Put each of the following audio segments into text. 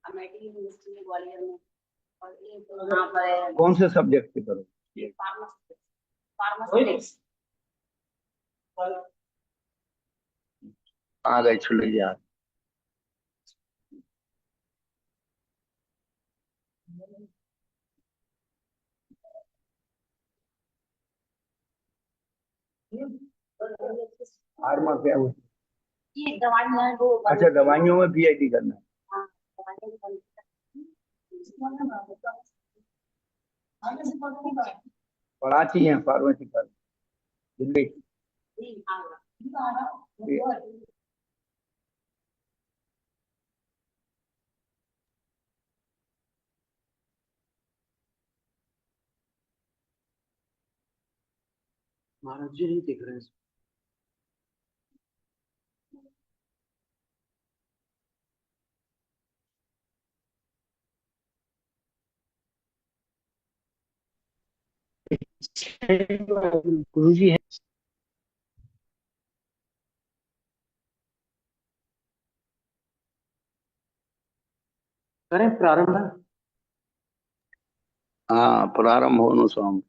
Amethi university में ग्वालियर में, और एक यहाँ पर है कौन से सब्जेक्ट की तरफ? फार्मास्यूटिक्स। आ गए चले यार। फार्मा क्या हुआ? ये दवाइयाँ वो अच्छा, दवाइयों में पीएचडी करना है। हाँ, दवाइयाँ बंद। पढ़ाती हैं फार्मेसी कर दिल्ली। महाराज जी नहीं दिख रहे हैं। गुरु जी है। करें प्रारंभ। हाँ, प्रारंभ होनो स्वामी।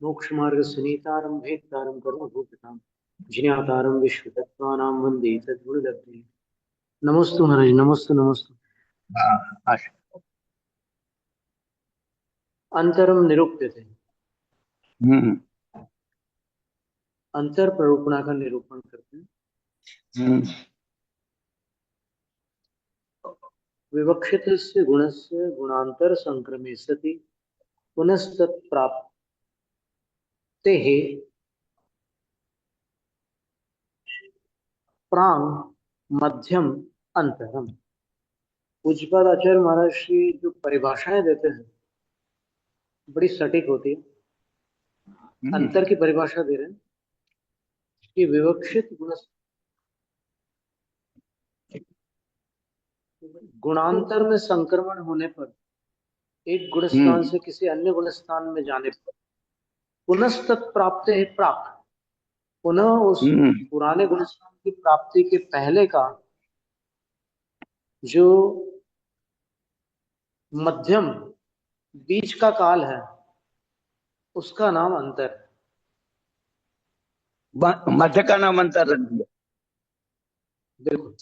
मोक्ष मार्ग सुनीतारम भेदतारम करुण भूतनाम जिज्ञातारम विश्व तत्वानां वंदे तद्गुरु लब्धे। नमस्तु महाराज, नमस्तु नमस्तु। हाँ, अच्छा। अंतरम निरूप्य थे। हम्म अंतर प्ररूपणा का निरूपण करते हैं। हम्म विवक्षितस्य गुणस्य गुणांतर संक्रमे सति पुनस्तत्प्राप्तेः प्रांग मध्यम अंतरम। पूज्यपाद आचार्य महाराज श्री जो परिभाषाएं देते हैं बड़ी सटीक होती है। अंतर की परिभाषा दे रहे हैं कि विवक्षित गुणांतर में संक्रमण होने पर एक गुणस्थान से किसी अन्य गुणस्थान में जाने पर पुनस्तत्प्राप्त है प्राक, पुनः उस पुराने गुणस्थान की प्राप्ति के पहले का जो मध्यम बीच का काल है उसका नाम अंतर है। मध्य का नाम अंतर रख दिया। बिल्कुल,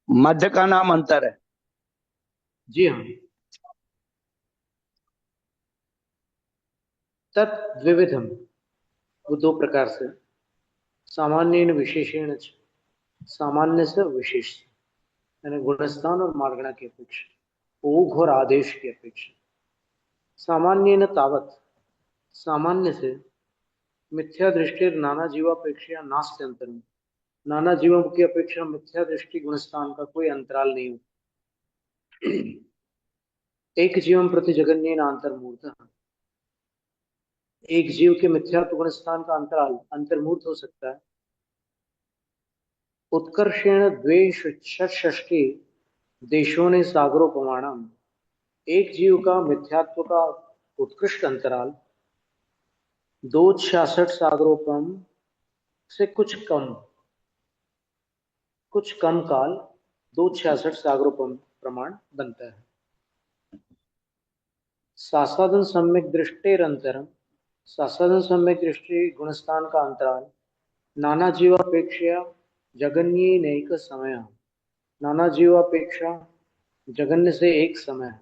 मध्य का नाम अंतर है। जी हाँ। तत्विविधम, वो दो प्रकार से, सामान्य विशेषण, सामान्य से विशेष, यानी गुणस्थान और मार्गणा की अपेक्षा, ऊघ और आदेश की अपेक्षा। सामान्य न तावत, सामान्य से मिथ्या दृष्टि नाना जीवापेक्षा नास्ति अंतरम, नाना जीवों की अपेक्षा मिथ्या दृष्टि गुणस्थान का कोई अंतराल नहीं होता। एक जीवम प्रति जगन्य अंतर्मूर्त, एक जीव के मिथ्यात्व गुणस्थान का अंतराल अंतर्मूर्त हो सकता है। उत्कर्षेण द्वेष षष्ठी देशों ने सागरोपमाणम, एक जीव का मिथ्यात्व का उत्कृष्ट अंतराल 266 सागरोपम से कुछ कम काल 266 सागरोपम प्रमाण बनता है। सासाधन सम्यक दृष्टेरंतरम, सासाधन सम्यक दृष्टि गुणस्थान का अंतराल नाना जीवापेक्षा जगन्य नैक समय, नाना जीवापेक्षा जगन्य से एक समय है,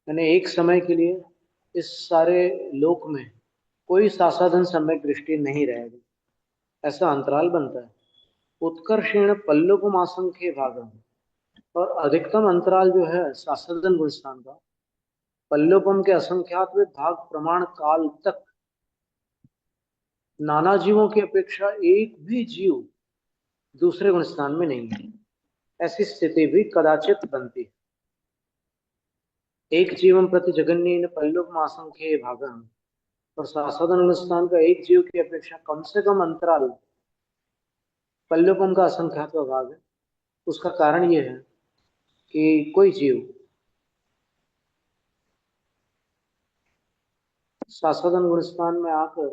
यानी एक समय के लिए इस सारे लोक में कोई सासाधन सम्यक दृष्टि नहीं रहेगी, ऐसा अंतराल बनता है। उत्कर्षेण पल्लुकम आसंख्य भागम, और अधिकतम अंतराल जो है सासाधन गुणस्थान का पल्लुकम के असंख्यात भाग प्रमाण काल तक नाना जीवों की अपेक्षा एक भी जीव दूसरे गुणस्थान में नहीं है, ऐसी स्थिति भी कदाचित बनती है। एक जीवम प्रति जगन्य पल्लुकम आसंख्य भागम, और सासाधन गुणस्थान का एक जीव की अपेक्षा कम से कम अंतराल पल्लुकम का असंख्यात भाग है। उसका कारण यह है कि कोई जीव सासाधन गुणस्थान में आकर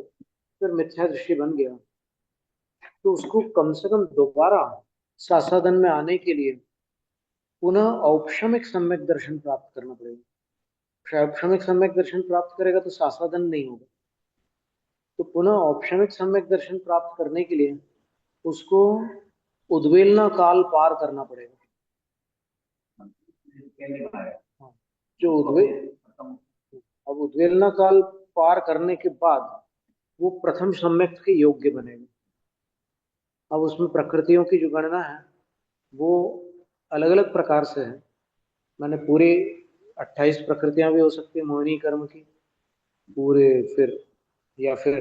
फिर मिथ्या दृष्टि बन गया तो उसको कम से कम दोबारा सासादन में आने के लिए पुनः औपशमिक सम्यक दर्शन प्राप्त करना पड़ेगा। औपशमिक सम्यक दर्शन प्राप्त करेगा तो सासादन नहीं होगा, तो पुनः औपशमिक सम्यक दर्शन प्राप्त करने के लिए उसको उद्वेलना काल पार करना पड़ेगा। हाँ, जो अब उद्वेलना काल पार करने के बाद वो प्रथम सम्यक के योग्य बनेगा। अब उसमें प्रकृतियों की जो गणना है वो अलग अलग प्रकार से है। मैंने पूरी 28 प्रकृतियां भी हो सकती है मोहिनी कर्म की पूरे, फिर या फिर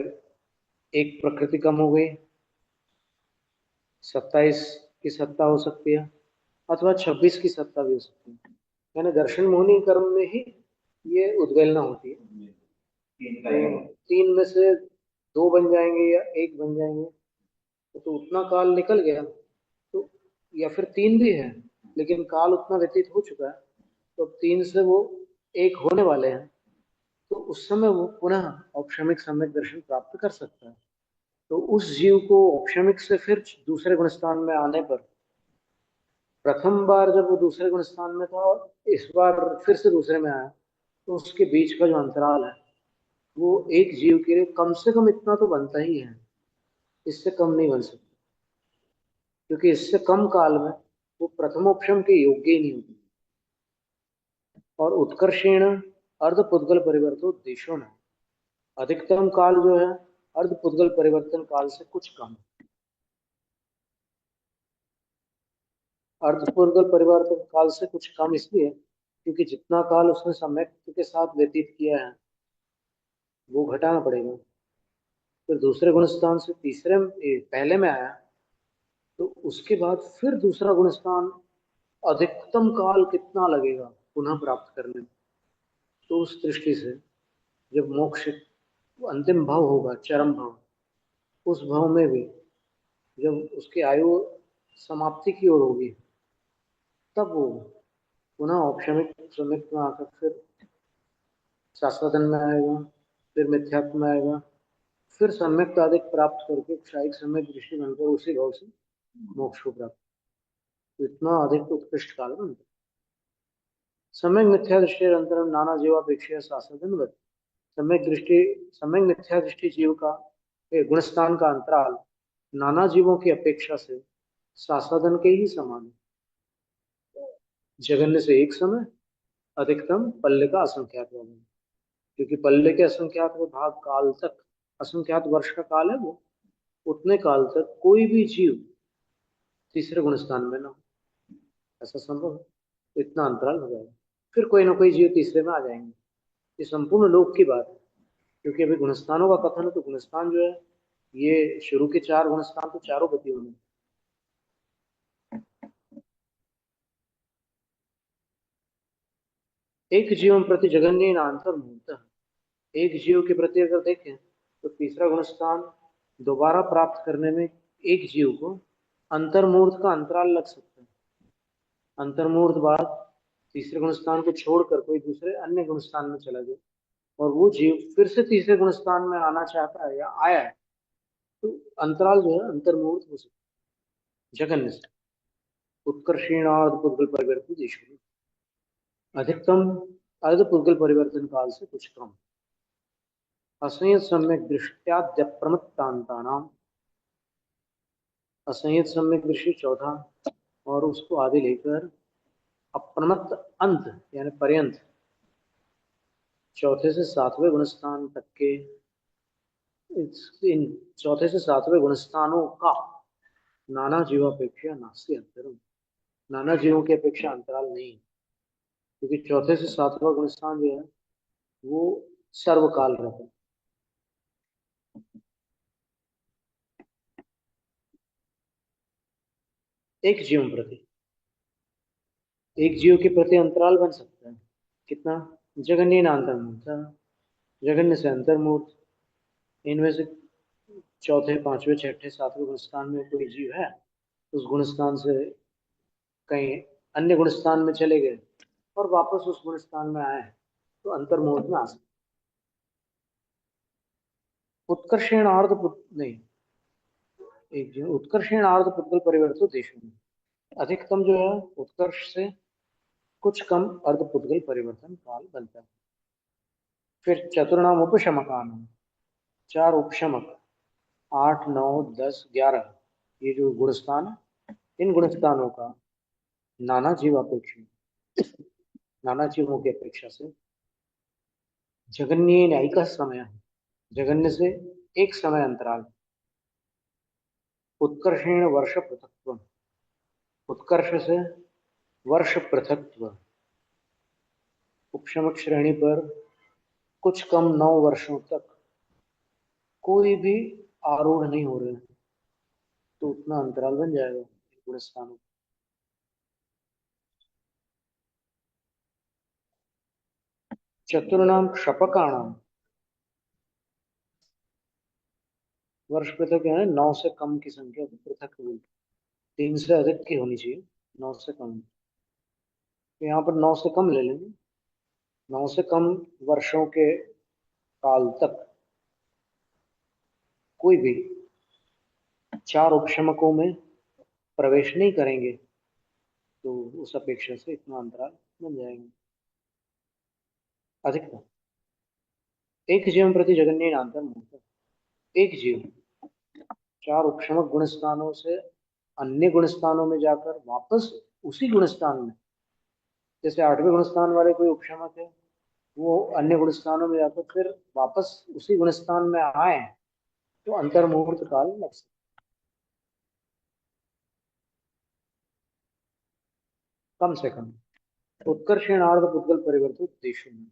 एक प्रकृति कम हो गई, 27 की सत्ता हो सकती है, अथवा 26 की सत्ता भी हो सकती है। यानी दर्शन मोहिनी कर्म में ही ये उद्वेलना होती है। तो 3 में से 2 बन जाएंगे या 1 बन जाएंगे, तो उतना काल निकल गया, तो या फिर 3 भी है लेकिन काल उतना व्यतीत हो चुका है, तो अब 3 से वो 1 होने वाले हैं, तो उस समय वो पुनः औपशमिक सम्यक दर्शन प्राप्त कर सकता है। तो उस जीव को औपशमिक से फिर दूसरे गुणस्थान में आने पर, प्रथम बार जब वो दूसरे गुणस्थान में था और इस बार फिर से दूसरे में आया, तो उसके बीच का जो अंतराल है वो एक जीव के लिए कम से कम इतना तो बनता ही है, इससे कम नहीं बन सकता, क्योंकि इससे कम काल में वो प्रथमोपशम के योग्य ही नहीं होते। और उत्कर्षेण अर्धपुद्गल परिवर्तो देशो न, अधिकतम काल जो है अर्धपुद्गल परिवर्तन काल से कुछ कम। अर्धपुद्गल परिवर्तन काल से कुछ कम इसलिए क्योंकि जितना काल उसने सम्यक के साथ व्यतीत किया है वो घटाना पड़ेगा। फिर दूसरे गुणस्थान से तीसरे पहले में आया, तो उसके बाद फिर दूसरा गुणस्थान अधिकतम काल कितना लगेगा पुनः प्राप्त करने में। तो उस दृष्टि से जब मोक्ष अंतिम भाव होगा, चरम भाव, उस भाव में भी जब उसकी आयु समाप्ति की ओर होगी, तब वो पुनः औपशमिक सम्यक में आकर फिर शाश्वतन में आएगा, फिर मिथ्यात्व में आएगा, फिर सम्यक अधिक प्राप्त करके क्षायिक सम्यक दृष्टि बनकर उसी भाव से मोक्ष को प्राप्त, तो इतना अधिक उत्कृष्ट काल बनता है। सम्यक मिथ्या दृष्टि अंतरम नाना जीवापेक्षा शाश्वतन, सम्यक मिथ्या दृष्टि जीव का गुणस्थान का अंतराल नाना जीवों की अपेक्षा से शाश्वतन के ही समान है। जगन्य से एक समय, अधिकतम पल्ले का असंख्यात वाला, क्योंकि पल्ले के असंख्यात भाग काल तक, असंख्यात वर्ष का काल है वो, उतने काल तक कोई भी जीव तीसरे गुणस्थान में ना हो, ऐसा संभव है। तो इतना अंतराल हो जाएगा, फिर कोई ना कोई जीव तीसरे में आ जाएंगे। ये संपूर्ण लोक की बात है, क्योंकि अभी गुणस्थानों का कथन है, तो गुणस्थान जो है ये शुरू के 4 गुणस्थान तो चारों गतियों में। एक जीवन प्रति जगन्य अंतर्मुहूर्त, एक जीव के प्रति अगर देखें तो तीसरा गुणस्थान दोबारा प्राप्त करने में एक जीव को अंतर्मूर्त का अंतराल लग सकता है। अंतर्मूर्त बाद तीसरे गुणस्थान को छोड़कर कोई दूसरे अन्य गुणस्थान में चला गया और वो जीव फिर से तीसरे गुणस्थान में आना चाहता है या आया है, तो अंतराल जो है अंतर्मूर्त हो सकता है। जगन्य से उत्कर्षीणार्ध पुद्गल परिवर्तन ईश्वरी, अधिकतम अर्ध पुद्गल परिवर्तन काल से कुछ कम। असंयत सम्यक दृष्ट्याद्य प्रमत्तांतानाम, असंयत सम्यक दृष्टि चौथा और उसको आदि लेकर अप्रमत्त अंत यानी पर्यंत चौथे से 7वें गुणस्थान तक के, इन चौथे से 7वें गुणस्थानों का नाना जीवापेक्षा नास्ति अंतरम, नाना जीवों की अपेक्षा अंतराल नहीं, क्योंकि चौथे से 7वां गुणस्थान जो है वो सर्वकाल रहता है। एक जीव प्रति, एक जीव के प्रति अंतराल बन सकता है कितना? जगन्य अंतर्मूर्त, जगन्य से अंतर्मूर्त, इनमें से चौथे, 5वें, 6ठे, 7वें गुणस्थान में कोई जीव है, उस गुणस्थान से कहीं अन्य गुणस्थान में चले गए और वापस उस गुणस्थान में आए, तो अंतर्मूर्त में आ सकते। उत्कर्षेण अर्ध नहीं, एक जीवन उत्कर्षेण आर्ध पुद्गल परिवर्तित देशों में अधिकतम जो है उत्कर्ष से कुछ कम अर्ध पुद्गल परिवर्तन काल बनता है। फिर चतुर्णाम उपशमकान, चार उपशमक 8, 9, 10, 11 ये जो गुणस्थान है, इन गुणस्थानों का नाना जीवों की अपेक्षा से जगन्य न्यायिक समय है, जगन्य से एक समय अंतराल, उत्कर्षेण वर्ष पृथक्त्व, उत्कर्ष से वर्ष पृथक्त्व, उपशमक श्रेणी पर कुछ कम 9 वर्षों तक कोई भी आरूढ़ नहीं हो रहे हैं, तो उतना अंतराल बन जाएगा गुणस्थानों का। चतुर्णाम क्षपकाणाम, वर्ष पृथक है 9 से कम की संख्या पृथक बोलते, 3 से अधिक की होनी चाहिए, 9 से कम, तो यहाँ पर 9 से कम ले लेंगे। 9 से कम वर्षों के काल तक कोई भी 4 उपशमकों में प्रवेश नहीं करेंगे, तो उस अपेक्षा से इतना अंतराल बन जाएगा। अधिकतम एक जीवन प्रति जगन्य अंतर मुहूर्त, एक जीव 4 उपशमक गुण स्थानों से अन्य गुण स्थानों में जाकर वापस उसी गुण स्थान में, जैसे 8वें गुण स्थान वाले कोई उपशमक है, वो अन्य गुण स्थानों में जाकर फिर वापस उसी गुण स्थान में आए, तो अंतर मुहूर्त काल लग सकता है। कम से कम उत्कर्षण अर्ध पुद्गल परिवर्तित देशों में,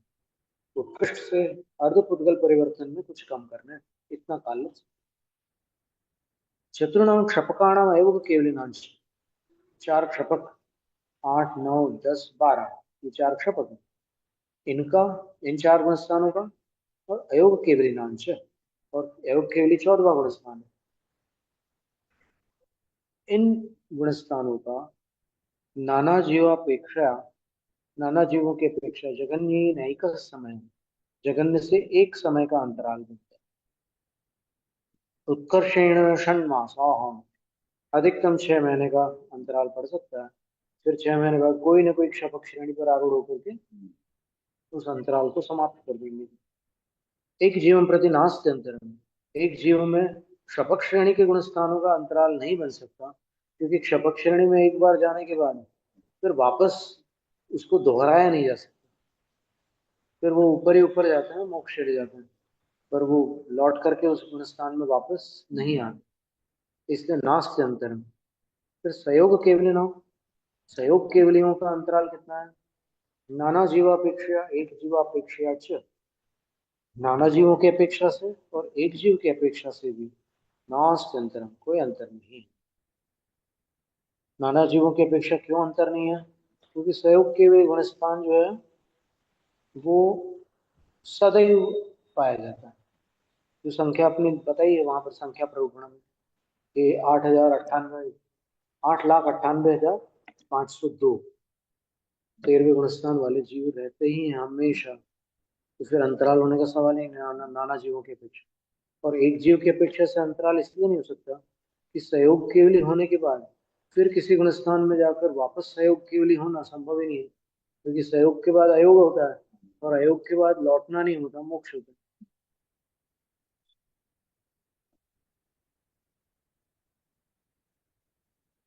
उत्कृष्ट से अर्ध पुद्गल परिवर्तन में कुछ कम करना है, इतना काल लग सकता है। चतुर्णाम क्षपकाणाम एवं केवलिनांश, 4 क्षपक 8, 9, 10, 12 ये 4 क्षपक है, इनका इन 4 गुण स्थानों का, और अयोग केवलिनांश, और अयोग केवली 14वां गुण स्थान है, इन गुण स्थानों का नाना जीवापेक्षा, नाना जीवों की अपेक्षा जगन्य नैक समय, जगन्य से एक समय का अंतराल बनता है। उत्कर्षेण षण्मासाः, अधिकतम 6 महीने का अंतराल पड़ सकता है, फिर 6 महीने बाद कोई ना कोई क्षपक श्रेणी पर आरूढ़ होकर के उस अंतराल को समाप्त कर देंगे। एक जीवन प्रति नास्ति अंतरम, एक जीव में क्षपक श्रेणी के गुण स्थानों का अंतराल नहीं बन सकता, क्योंकि क्षपक श्रेणी में एक बार जाने के बाद फिर वापस उसको दोहराया नहीं जा सकता, फिर वो ऊपर ही ऊपर जाते हैं, मोक्ष चले जाते हैं, पर वो लौट करके उस गुण स्थान में वापस नहीं आते, इसलिए नास्ति अंतरम। फिर सहयोग केवलियों, सहयोग केवलियों का अंतराल कितना है? नाना जीवापेक्षा एक जीवापेक्षा च, नाना जीवों की अपेक्षा से और एक जीव की अपेक्षा से भी नास्ति अंतरम, कोई अंतर नहीं। नाना जीवों की अपेक्षा क्यों अंतर नहीं है? क्योंकि सहयोग के वे गुणस्थान जो है वो सदैव पाया जाता है। जो संख्या अपनी बताई है वहां पर संख्या प्ररूपण में, ये 8,98,502 13वें गुणस्थान वाले जीव रहते ही हैं हमेशा, तो फिर अंतराल होने का सवाल ही नहीं नाना जीवों की अपेक्षा। और एक जीव की अपेक्षा से अंतराल इसलिए नहीं हो सकता कि सहयोग केवली होने के बाद फिर किसी गुणस्थान में जाकर वापस सहयोग केवली होना संभव ही नहीं है, क्योंकि सहयोग के बाद अयोग होता है, और अयोग के बाद लौटना नहीं होता, मोक्ष होता है।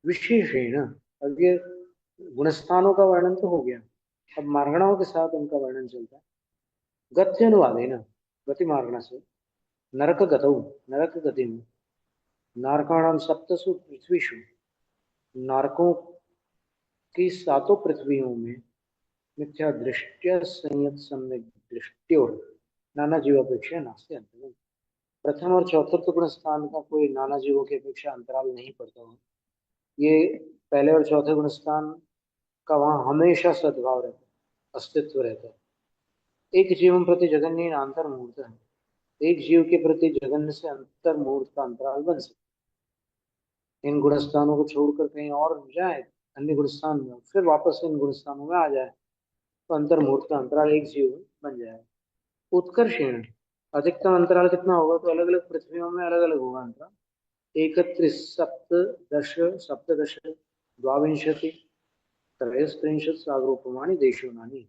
विशेषण, अब ये गुणस्थानों का वर्णन तो हो गया, अब मार्गणाओं के साथ उनका वर्णन चलता है। गत्य अनुवाद है ना, गति मार्गणा से नरक गतौ, नरक गति में नारकाणाम सप्तसु पृथ्वीषु, नारकों की 7 पृथ्वियों में मिथ्या दृष्टिया संयत सम्यक दृष्टियों नाना जीवापेक्षा नास्ति अंतरम। प्रथम और चौथे गुण स्थान का कोई नाना जीवों की अपेक्षा अंतराल नहीं पड़ता हो, ये पहले और चौथे गुण स्थान का वहां हमेशा सद्भाव रहता है, अस्तित्व रहता है। एक जीवन प्रति जगन्य अंतर मुहूर्त है, एक जीव के प्रति जगन्य से अंतर मुहूर्त का अंतराल बन सकता है। इन गुणस्थानों को छोड़कर कहीं और जाए अन्य गुणस्थान में, फिर वापस इन गुणस्थानों में आ जाए, तो अंतर मुहूर्त का अंतराल एक जीव बन जाए। उत्कर्षण, अधिकतम अंतराल कितना होगा? तो अलग अलग पृथ्वियों में अलग अलग होगा अंतराल, 31 सप्तदश सप्तदश द्वाविंशति त्रयस्त्रिंशत् सागरोपमानि देशोनानि।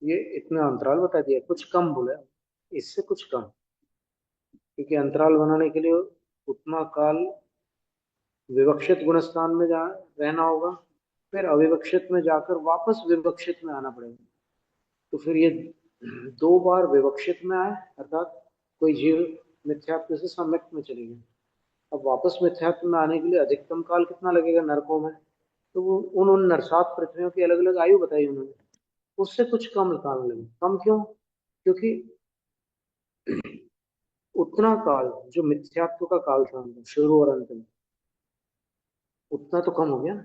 ये इतना अंतराल बता दिया, कुछ कम बोला, इससे कुछ कम, क्योंकि अंतराल बनाने के लिए उतना काल विवक्षित गुणस्थान में जा रहना होगा, फिर अविवक्षित में जाकर वापस विवक्षित में आना पड़ेगा। तो फिर ये 2 बार विवक्षित में आए, अर्थात कोई जीव मिथ्यात्व से सम्यक में चले गए। अब वापस मिथ्यात्व में आने के लिए अधिकतम काल कितना लगेगा नरकों में, तो वो उन नरसात पृथ्वियों की अलग अलग आयु बताई उन्होंने, उससे कुछ कम काल लगे। कम क्यों? क्योंकि उतना काल जो मिथ्यात्व का काल था शुरू और अंत में, उतना तो कम हो गया।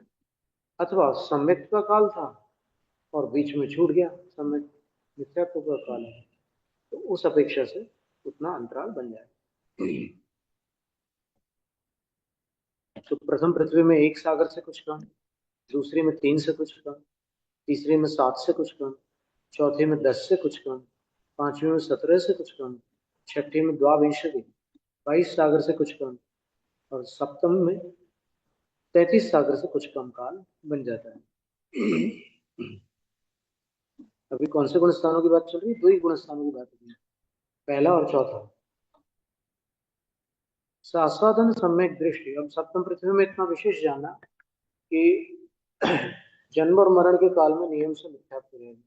अथवा सम्यक का काल था और बीच में छूट गया, सम्यक मिथ्यात्व का काल है, तो उस अपेक्षा से उतना अंतराल बन जाए। तो प्रथम पृथ्वी में 1 सागर से कुछ कम, दूसरी में 3 से कुछ कम, तीसरी में 7 से कुछ कम, चौथी में 10 से कुछ कम, पांचवी में 17 से कुछ कम, छठी में द्वाविंशति 22 सागर से कुछ कम, और सप्तम में 33 सागर से कुछ कम काल बन जाता है। अभी कौन से गुण स्थानों की बात चल रही है? 2 ही गुण स्थानों की बात हो रही है, पहला और चौथा। सास्वादन सम्यक दृष्टि। अब सप्तम पृथ्वी में इतना विशेष जाना कि जन्म और मरण के काल में नियम से मिथ्यात्व रहेगा,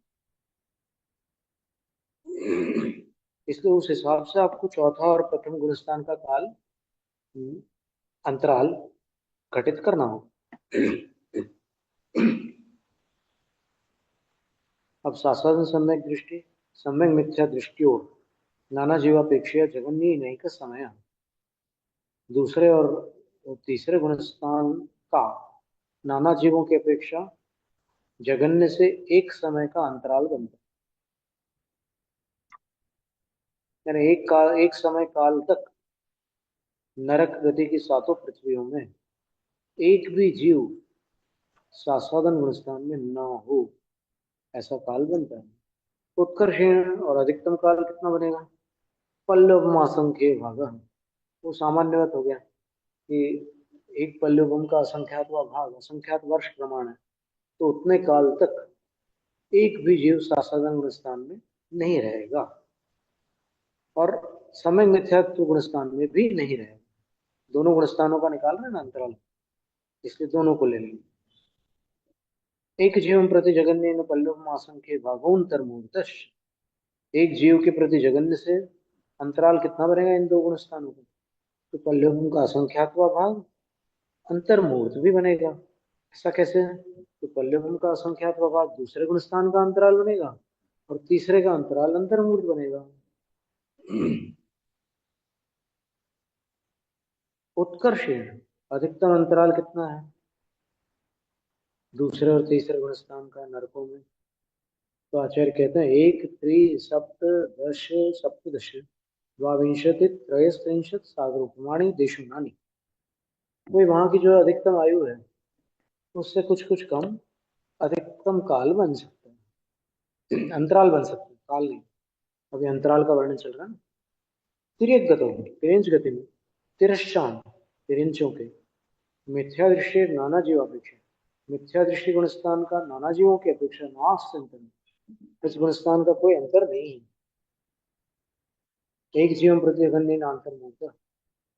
इसलिए उस हिसाब से आपको चौथा और प्रथम गुणस्थान का काल अंतराल घटित करना हो। अब सास्वादन सम्यक दृष्टि सम्यक मिथ्या दृष्टियों नाना जीवापेक्षया जगन्य नहीं का समय। दूसरे और तीसरे गुणस्थान का नाना जीवों की अपेक्षा जगन्य से एक समय का अंतराल बनता है। यानी एक समय काल तक नरक गति की 7 पृथ्वियों में एक भी जीव सास्वादन गुणस्थान में न हो, ऐसा काल बनता है। उत्कर्षण और अधिकतम काल कितना बनेगा? पल्लव मासंख्य भाग, वो सामान्यवत हो गया कि एक पल्लवम का असंख्यात भाग असंख्यात वर्ष प्रमाण है, तो उतने काल तक एक भी जीव सास्वादन गुणस्थान में नहीं रहेगा और समय मिथ्यात्व गुणस्थान में भी नहीं रहेगा। दोनों गुणस्थानों का निकाल रहे ना अंतराल, इसलिए दोनों को ले लेंगे। एक जीव प्रति जगन्य पल्लव असंख्य भागोन्तर मूर्तश, एक जीव के प्रति जगन्य से अंतराल कितना बनेगा इन 2 गुणस्थानों का? तो पल्लव का असंख्यात्वा भाग अंतर्मूर्त भी बनेगा। ऐसा कैसे है? तो पल्लव का असंख्यात्वा भाग दूसरे गुणस्थान का अंतराल बनेगा और तीसरे का अंतराल अंतर्मूर्त बनेगा। उत्कर्षण अधिकतम अंतराल कितना है दूसरे और तीसरे गुणस्थान का नरकों में? तो आचार्य कहते हैं 1 3 सप्तदश सप्तदश द्वाविंशति त्रयस्त्रिंशत् सागरोपमाणि देशोनानि। कोई वहां की जो अधिकतम आयु है उससे कुछ कुछ कम अधिकतम काल बन सकता है, अंतराल बन सकता है, काल नहीं। अभी अंतराल का वर्णन चल रहा है ना। तिर्यक गतों में, तिरंज गति में, तिरश्चान तिरंचों के मिथ्या दृष्टि नाना जीव अपेक्षा, मिथ्या दृष्टि गुणस्थान का नाना जीवों की अपेक्षा नास्त्यंतन, इस गुणस्थान का कोई अंतर नहीं है। एक जीव प्रति जगन्य अंतर्मुहूर्त,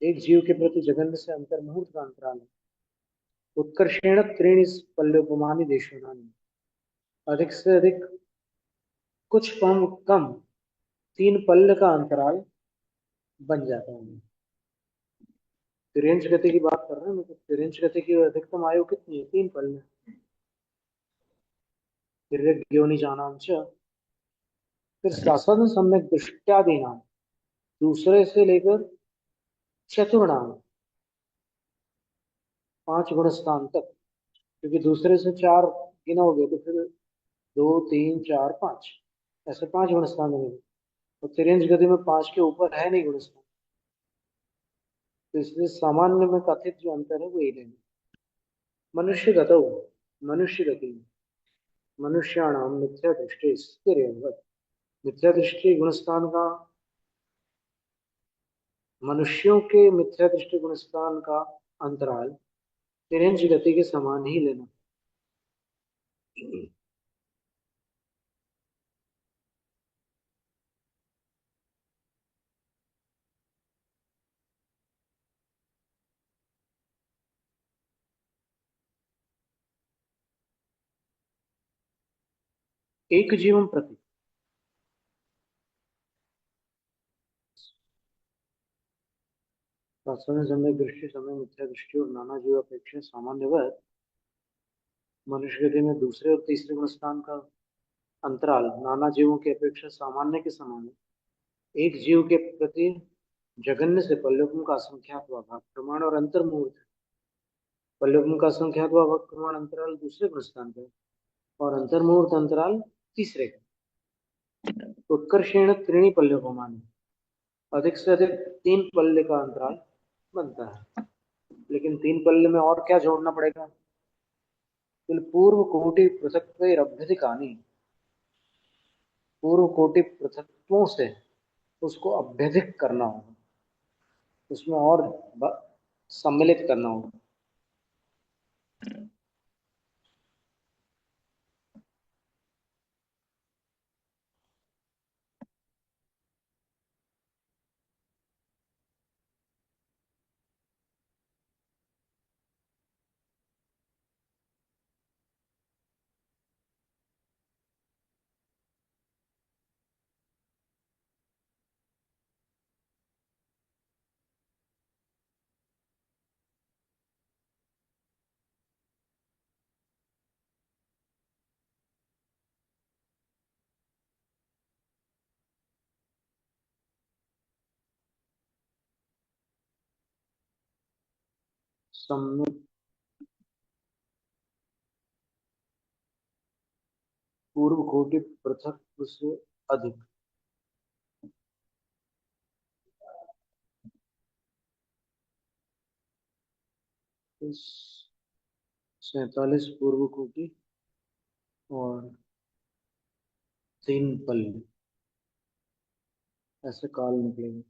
एक जीव के प्रति जगन्य से अंतर्मुहूर्त का अंतराल है। उत्कर्षेण त्रीणि पल्लोपमानि देशोनानि, अधिक से अधिक कुछ कम कम 3 पल्ल का अंतराल बन जाता है। तिरंज गति की बात कर रहे हैं, मतलब तिरंज गति की अधिकतम आयु कितनी है? 3 पल्ल। तिर्यग्योनि जानाम च, फिर सासन सम्यक दृष्टादि नाम, दूसरे से लेकर चतुर्णाम 5 गुणस्थान तक, क्योंकि दूसरे से 4 गिनोगे तो फिर 2 3 4 5 ऐसे 5 गुणस्थान बनेंगे, और तिरंज गति में 5 के ऊपर है नहीं गुणस्थान, तो इसलिए सामान्य में कथित जो अंतर है वो ये लेंगे। मनुष्य गतौ, मनुष्य गति में मनुष्याणाम मिथ्या दृष्टि स्थिर, मिथ्या दृष्टि गुणस्थान का मनुष्यों के मिथ्या दृष्टि गुणस्थान का अंतराल तिरंज गति के समान ही लेना। एक जीवन प्रति वास्तव समय दृष्टि समय मिथ्या दृष्टि और नाना जीव अपेक्षा सामान्यवत मनुष्य गति में दूसरे और तीसरे गुण स्थान का अंतराल नाना जीवों की अपेक्षा सामान्य के समान है। एक जीव के प्रति जघन्य से पल्लवों का असंख्यात भाग प्रमाण और अंतर्मुहूर्त पल्लवों का असंख्यात भाग प्रमाण अंतराल दूसरे गुण स्थान पे और अंतर्मुहूर्त अंतराल तीसरे का। उत्कर्षेण त्रीणी पल्लवों अधिक से अधिक 3 पल्ले का अंतराल बनता है। लेकिन 3 पल्ले में और क्या जोड़ना पड़ेगा? पूर्व कोटि पृथक्त्वैरभ्यधिकानि पूर्व कोटि पृथक्त्वों से उसको अभ्यधिक करना होगा, उसमें और सम्मिलित करना होगा। सम्मिलित पूर्व कोटि पृथक्त्व से अधिक इस 47 पूर्व कोटि और 3 पल्ले ऐसे काल निकलेंगे।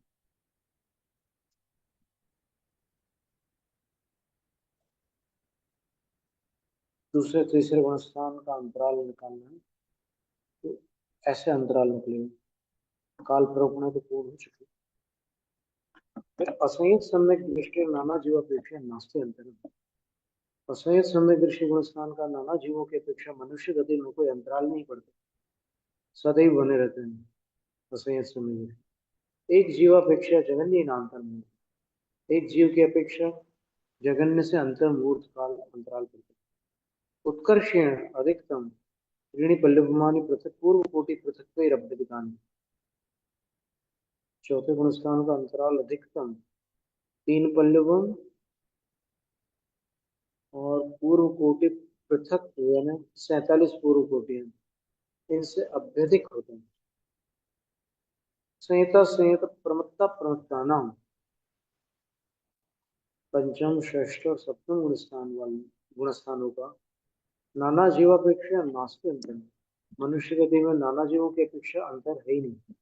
दूसरे तीसरे गुण स्थान का अंतराल निकालना है तो ऐसे अंतराल निकलेंगे। काल प्ररोपण तो पूर्ण हो चुके। फिर असंयत सम्यक दृष्टि नाना जीवापेक्षा नास्ते अंतर। असंयत सम्यक दृष्टि गुण स्थान का नाना जीवों की अपेक्षा मनुष्य गति में कोई अंतराल नहीं पड़ता, सदैव बने रहते हैं। असंयत सम्यक एक जीवापेक्षा जगन्य नान्तर मूर्त, एक जीव की अपेक्षा जगन्य से अंतर मूर्त काल अंतराल पड़ता है। उत्कर्षेण अधिकतम त्रीणि पल्लवमानि पृथक पूर्व कोटि पृथक्त्वैरभ्यधिकानि। चौथे गुण स्थान का अंतराल अधिकतम 3 पल्लवों और पूर्व कोटि पृथक यानी 47 पूर्व कोटि हैं, इनसे अभ्यधिक होते हैं। संहिता संहित प्रमत्ता प्रमत्ता नाम पंचम षष्ठ और सप्तम गुणस्थान वाले गुणस्थानों का नाना जीवापेक्षा नास्ते अंतर। मनुष्य गति में नाना जीवों की अपेक्षा अंतर है ही नहीं।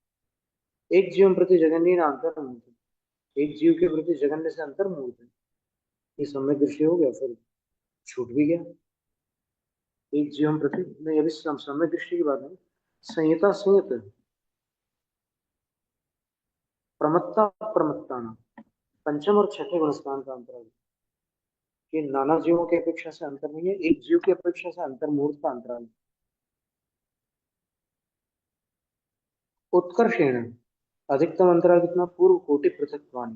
एक जीव प्रति जगन्य अंतर मूर्त है, एक जीव के प्रति जगन्य से अंतर मूर्त है। ये सम्यक दृष्टि हो गया, फिर छूट भी गया। एक जीवन प्रति नहीं, अभी सम्यक दृष्टि की बात है। संहिता संहित प्रमत्ता प्रमत्ता पंचम और छठे गुणस्थान का अंतर है कि नाना जीवों की अपेक्षा से अंतर नहीं है, एक जीव की अपेक्षा से अंतर मुहूर्त का अंतराल। उत्कर्षेण अधिकतम अंतराल कितना? पूर्व कोटि पृथक्वान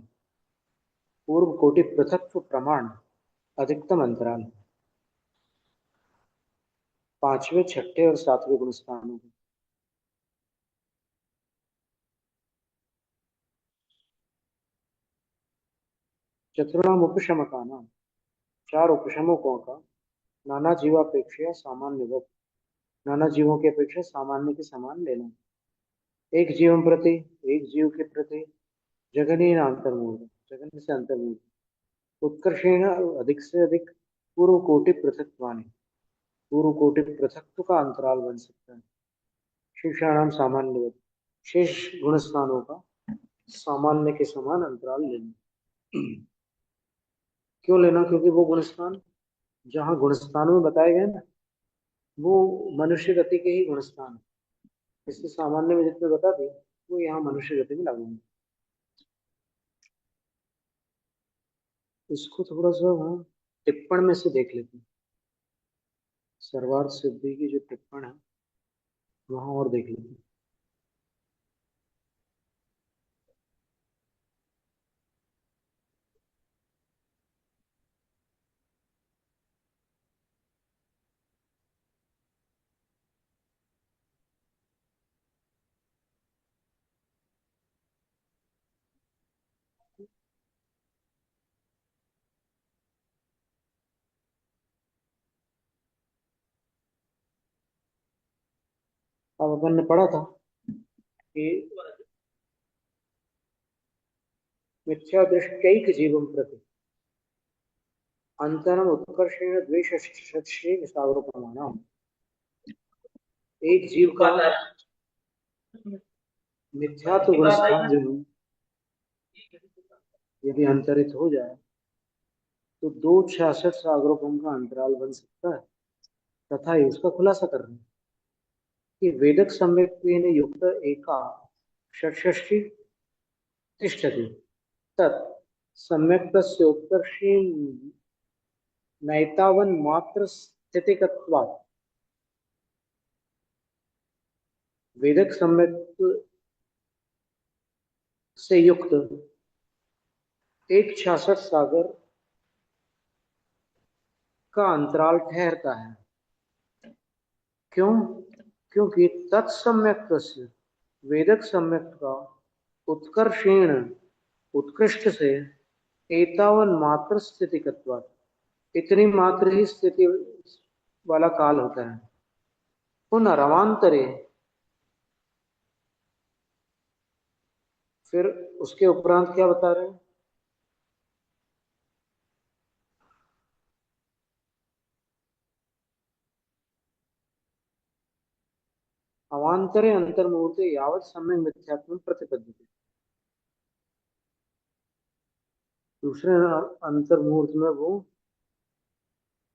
पूर्व कोटि पृथक्व प्रमाण अधिकतम अंतराल 5वें 6ठे और 7वें गुणस्थानों का। चतुर्णाम उपशमका नाम 4 उपशमकों का नाना जीवापेक्षा सामान्य नाना जीवों की अपेक्षा सामान्य के समान लेना। एक जीवन प्रति एक जीव के प्रति जगनीय अंतर्मूल जगन से अंतर्मूल उत्कर्षेण अधिक से अधिक पूर्व कोटि पृथक्वानि पूर्व कोटि पृथक्व का अंतराल बन सकता है। शिक्षाणाम सामान्य शेष गुण स्थानों का सामान्य के समान अंतराल लेना। क्यों लेना? क्योंकि वो गुणस्थान जहाँ गुणस्थानों में बताए गए ना, वो मनुष्य गति के ही गुणस्थान है। इसलिए सामान्य में जितने बता दिए वो यहाँ मनुष्य गति में लागू होंगे। इसको थोड़ा सा हम टिप्पण में से देख लेते हैं। सर्वार्थ सिद्धि की जो टिप्पण है वहां और देख लेते हैं। अब अपन ने पढ़ा था कि मिथ्या दृष्टैक जीवम प्रति अंतरम उत्कर्षेण द्वेषे सागरोपमानम। एक जीव का मिथ्यात्व गुणस्थान जो है यदि अंतरित हो जाए तो 266 सागरोपम का अंतराल बन सकता है। तथा इसका खुलासा कर रहे हैं कि वेदक सम्यक्त्वेन युक्त एका षट्षष्टि तिष्ठति तत् सम्यक्तस्य उत्कर्षे नैतावन मात्र स्थितिकत्वात्। वेदक सम्यक्त्व से युक्त एक 66 सागर का अंतराल ठहरता है। क्यों? क्योंकि तत्सम्यक्त वेदक सम्यक का उत्कर्षेण उत्कृष्ट से एतावन मात्र स्थितिकत्वात् इतनी मात्र ही स्थिति वाला काल होता है। पुनरवांतरे फिर उसके उपरांत क्या बता रहे हैं? अवांतरे अंतर्मुहूर्ते यावत समय मिथ्यात्म प्रतिपद्यते। दूसरे अंतर्मुहूर्त में वो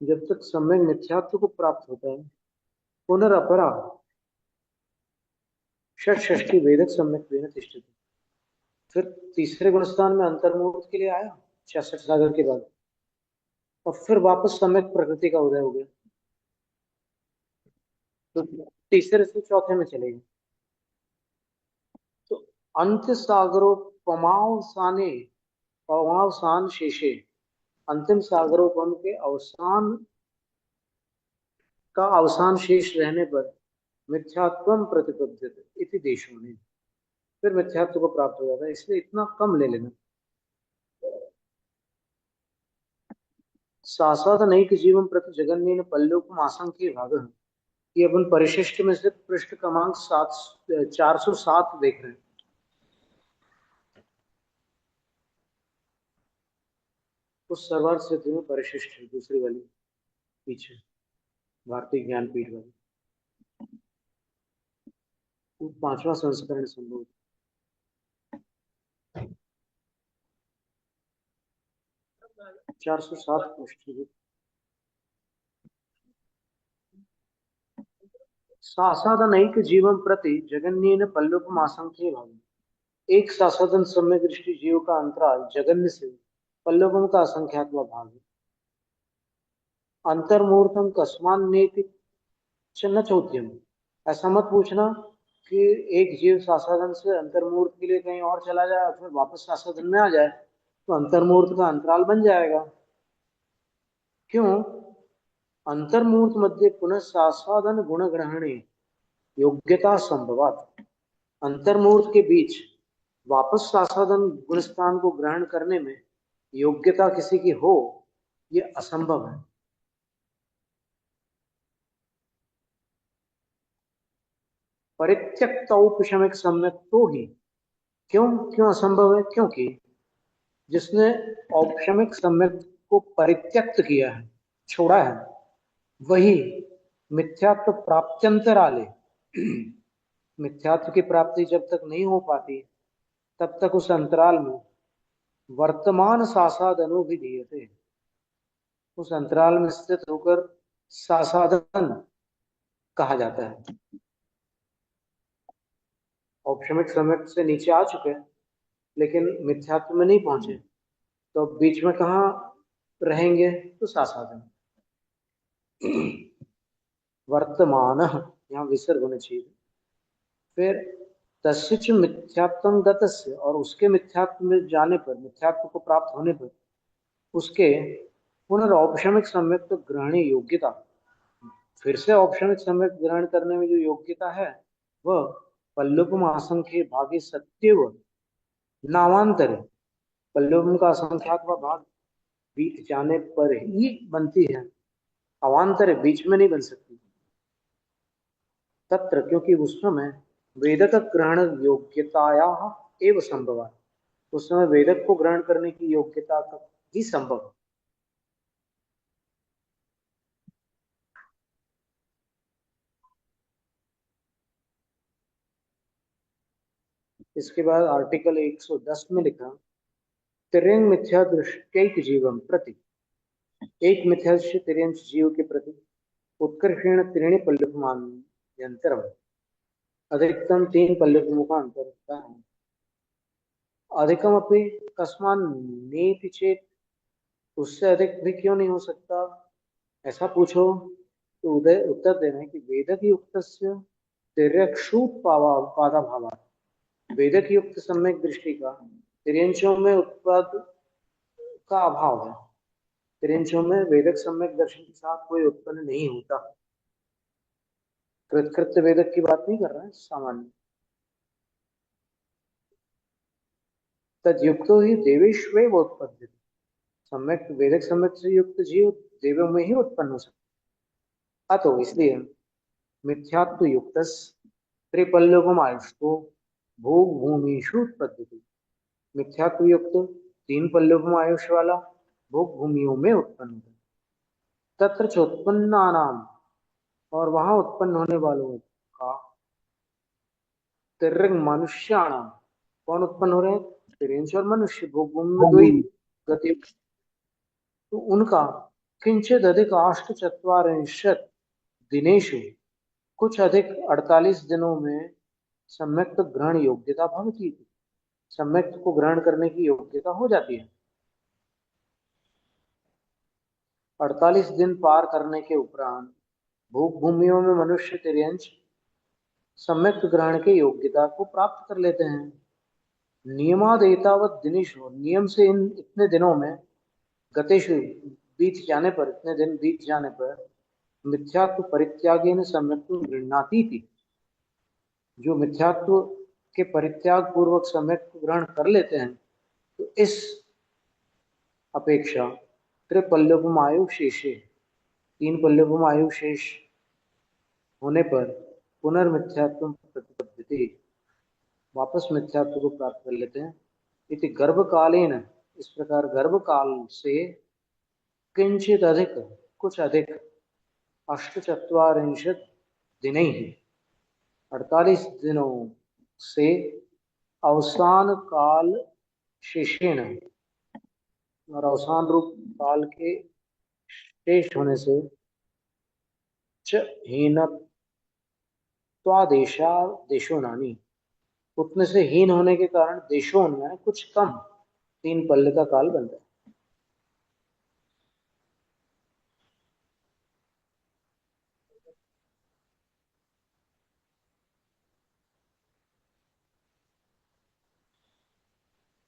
जब तक समय मिथ्यात्व को प्राप्त होता है पुनरअपरा षष्ठी वेदक सम्यक वेन तिष्ठति। फिर तीसरे गुणस्थान में अंतर्मुहूर्त के लिए आया 66 सागर के बाद और फिर वापस सम्यक प्रकृति का उदय हो गया तो तीसरे से चौथे में चलेगा। तो अंत सागरोपमावसाने पमावसान शेषे अंतिम सागरोपम के अवसान का अवसान शेष रहने पर मिथ्यात्वम प्रतिपद्यते इति देशों ने फिर मिथ्यात्व को प्राप्त हो जाता है। इसलिए इतना कम ले लेना। सासाद नैक जीवन प्रति जगन्य पल्लोकम आसंख्य भाग। ये अपन परिशिष्ट में से पृष्ठ क्रमांक 407 देख रहे हैं। उस सर्वार्थ सिद्धि में परिशिष्ट है दूसरी वाली पीछे भारतीय ज्ञानपीठ वाली पांचवा संस्करण संभव 407 पृष्ठ। सासादनैक जीवन प्रति जगन्य पल्लुकम आसंख्य भाग। एक सासादन सम्यक दृष्टि जीव का अंतराल जगन्य से पल्लुकम का असंख्यात्वा भाग है। अंतर्मुहूर्तम कस्मान नेति न चौद्यम। ऐसा मत पूछना कि एक जीव सासादन से अंतर्मुहूर्त के लिए कहीं और चला जाए और फिर वापस सासादन में आ जाए तो अंतर्मुहूर्त का अंतराल बन जाएगा। क्यों? अंतर्मुहूर्त मध्ये पुनः सासादन गुण ग्रहणे योग्यता संभवात। अंतर्मुहूर्त के बीच वापस सासादन गुणस्थान को ग्रहण करने में योग्यता किसी की हो ये असंभव है। परित्यक्त औपशमिक सम्यक तो ही। क्यों क्यों असंभव है? क्योंकि जिसने औपशमिक सम्यक को परित्यक्त किया है, छोड़ा है, वही मिथ्यात्व प्राप्त्यंतराले मिथ्यात्व की प्राप्ति जब तक नहीं हो पाती तब तक उस अंतराल में वर्तमान सासादनो भी दिए थे, उस अंतराल में स्थित होकर सासादन कहा जाता है। औपशमिक सम्यक से नीचे आ चुके हैं लेकिन मिथ्यात्व में नहीं पहुंचे, तो अब बीच में कहाँ रहेंगे? तो सासादन। वर्तमान, यहाँ विसर्ग होने चाहिए। फिर तस्यच मिथ्यात्वं गतस्य, और उसके मिथ्यात्व में जाने पर, मिथ्यात्व को प्राप्त होने पर उसके पुनर्औपशमिक सम्यक ग्रहणी योग्यता, फिर से औपशमिक सम्यक ग्रहण करने में जो योग्यता है वह पल्लुपम असंख्य भागी सत्यव नामांतर, पल्लुपम का असंख्यात्वा भाग बीत जाने पर ही बनती है, अवान्तर बीच में नहीं बन सकती। तत्र, क्योंकि उस समय वेदक ग्रहण योग्यताया एवं संभव है, उस समय वेदक को ग्रहण करने की योग्यता ही संभव है। इसके बाद आर्टिकल 110 में लिखा, तिर्यंग मिथ्या दृष्टैक जीवम प्रति, एक मिथ्या दृष्टि तिर्यंश जीव के प्रति उत्कर्षेण त्रीणि पल्लवमान यंत्र, अधिकतम 3 पल्लवों का अंतर होता है। अधिकम अपनी कस्मान नेति चेत, उससे अधिक भी क्यों नहीं हो सकता, ऐसा पूछो तो उदय उत्तर देना है कि वेदक युक्त तिर्यक्षूत पादा भावा, वेदक युक्त सम्यक दृष्टि का तिर्यंशों में उत्पाद का अभाव है। तिर्यंशों में वेदक सम्यक दर्शन के साथ कोई उत्पन्न नहीं होता। कृतकृत्य वेदक की बात नहीं कर रहा है, सामान्य। तदयुक्तो ही देवेश्वेव उत्पद्यते, सम्यक वेदक सम्यक से युक्त जीव देवों में ही उत्पन्न हो सकता। अतो इसलिए मिथ्यात्व युक्त त्रिपल्लवम आयुष्को भोग भूमिषु उत्पद्यते, मिथ्यात्व युक्त 3 पल्लवम आयुष वाला भोग भूमियों में उत्पन्न होता है। तत्र चोत्पन्नानाम, और वहां उत्पन्न होने वालों का, तिर्यंग मनुष्याणाम, कौन उत्पन्न हो रहे हैं? तिर्यंश और मनुष्य, भोग भूमि में 2 ही गति, तो उनका किंचित अधिक अष्ट चत्वारिंशत् दिनेषु, कुछ अधिक 48 दिनों में सम्यक ग्रहण योग्यता भवती थी, सम्यक को ग्रहण करने की योग्यता हो जाती है। 48 दिन पार करने के उपरांत भोग भूमियों में मनुष्य तिर्यंश सम्यक ग्रहण के योग्यता को प्राप्त कर लेते हैं। नियमादेतावत दिनेषु, नियम से इन इतने दिनों में, गतेषु बीत जाने पर, इतने दिन बीत जाने पर, मिथ्यात्व परित्यागेन सम्यक गृह्णाति थी, जो मिथ्यात्व के परित्याग पूर्वक सम्यक ग्रहण कर लेते हैं, तो इस अपेक्षा त्रिपल्लवम आयु शेषे, 3 पल्लवम आयु शेष होने पर पुनर्मिथ्यात्व प्रतिपद्यते, वापस मिथ्यात्व को प्राप्त कर लेते हैं। इति गर्भकालीन, इस प्रकार गर्भकाल से किंचित अधिक, कुछ अधिक, अष्टचत्वारिंशत् दिनैः, 48 दिनों से, अवसान काल शेषेण, और अवसान रूप काल के शेष होने से, च हीनत्वादेशा देशो नानी, उतने से हीन होने के कारण देशों में कुछ कम 3 पल्ले का काल बनता है।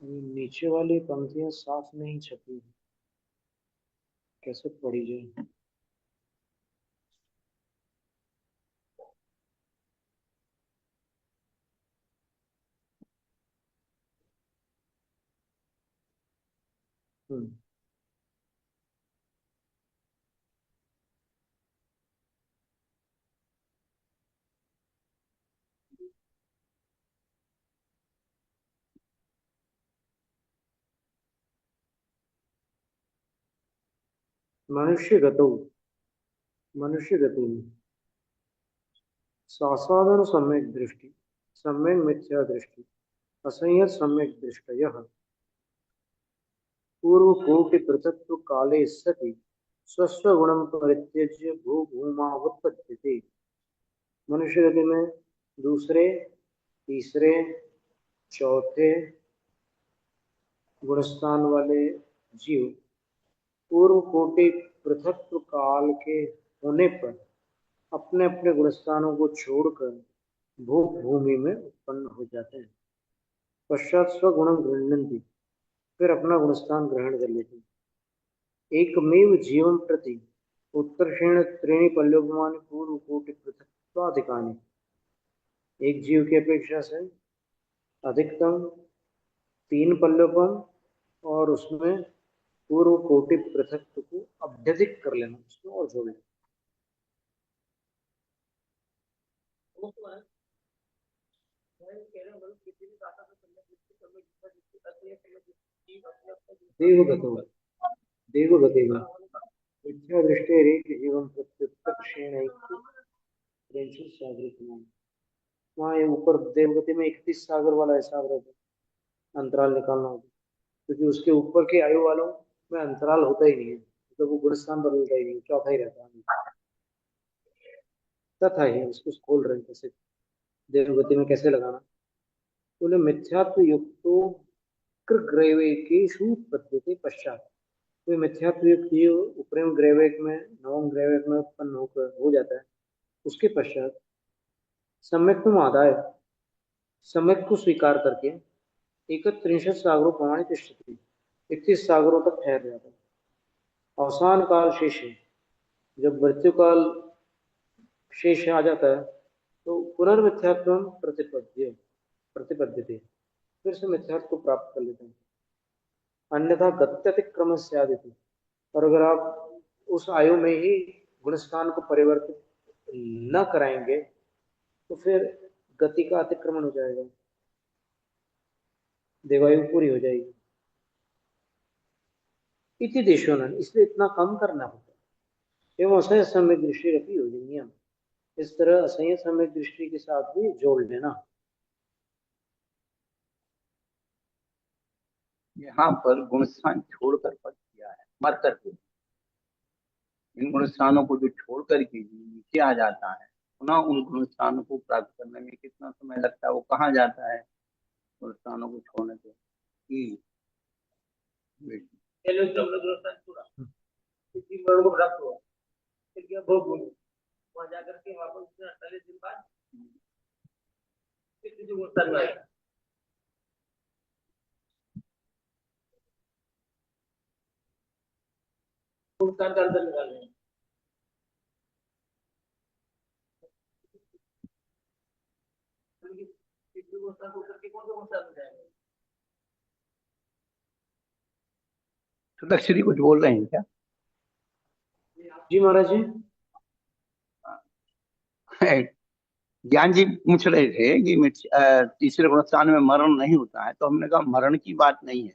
नीचे वाली पंक्तियां साफ नहीं छपी, कैसे पढ़ी जाए? हम्म, मनुष्य गतो, मनुष्य गति में सासाधन सम्यक दृष्टि, सम्यक मिथ्या दृष्टि, असंयत सम्यक दृष्टयः पूर्वकोटि पृथक्त्व काले सति स्वस्वगुणं परित्यज्य भू भूमावुत्पद्यते। मनुष्य गति में दूसरे, तीसरे, चौथे गुणस्थान वाले जीव पूर्व कोटि पृथक्त्व काल के होने पर अपने अपने गुणस्थानों को छोड़कर भू भूमि में उत्पन्न हो जाते हैं। पश्चात स्वगुणं गृह्णन्ति, फिर अपना गुणस्थान ग्रहण कर लेते हैं। एकमेव जीवं प्रति उत्कर्षेण त्रीणि पल्योपमानि पूर्व कोटि पृथक्त्वाधिकानि। एक जीव की अपेक्षा से अधिकतम 3 पल्योपम और उसमें पूर्व कोटि पृथक्त्व को अत्यधिक कर लेना, उसमें और जोड़ लेना। देवगतो देवगतेव मिथ्या दृष्टेरेक जीवं प्रत्युत्कर्षेणैक्य सागरिकम्। वहाँ ये ऊपर देवगति में 31 सागर वाला हिसाब रहता है, अंतराल निकालना होता है, क्योंकि उसके ऊपर के आयु वालों में अंतराल होता ही नहीं है, तो वो गुणस्थान बदलता ही नहीं, चौथा ही रहता है। तथा ही उसको खोल रहे हैं कैसे देवगति में कैसे लगाना। बोले मिथ्यात्व युक्तो ग्रैवेकेषु उत्पद्यते पश्चात। तो मिथ्यात्व युक्त जीव उपरिम ग्रैवेक में नवम ग्रैवेक में उत्पन्न होकर हो जाता है। उसके पश्चात सम्यक्तम आदाय, सम्यक को स्वीकार करके 31 सागरों प्रमाणित तिष्ठति, 31 सागरों तक ठहर जाता है। अवसान काल शेष है, जब मृत्यु काल शेष आ जाता है तो पुनर्मिथ्यात्व प्रतिपद्यते, फिर से मिथ्यात्व को प्राप्त कर लेते हैं। अन्यथा गत्यतिक्रम से आदिति, और अगर आप उस आयु में ही गुणस्थान को परिवर्तित न कराएंगे तो फिर गति का अतिक्रमण हो जाएगा, देवायु पूरी हो जाएगी। इति देशोनन, इसलिए इतना कम करना होता है। एवं असंय सम्यक दृष्टि रखी योजनीय, इस तरह असंय सम्यक दृष्टि के साथ भी जोड़ लेना। यहाँ पर गुणस्थान छोड़कर पद किया है, मर करके। इन गुणस्थानों को जो छोड़ करके नीचे आ जाता है, पुनः उन गुणस्थानों को प्राप्त करने में कितना समय लगता है, वो कहाँ जाता है गुणस्थानों को छोड़ने से। प्राप्त हुआ, फिर क्या भोग हुई, वहां जाकर के वापस 48 दिन बाद फिर जो गुणस्थान में आएगा। गुणस्थान का अंतर निकाल रहे हैं। गुणस्थान को करके कौन सा गुणस्थान में जाएगा? सुदक्षिणी कुछ बोल रहे हैं क्या? जी महाराज जी। ज्ञान जी पूछ रहे थे कि तीसरे गुणस्थान में मरण नहीं होता है, तो हमने कहा मरण की बात नहीं है,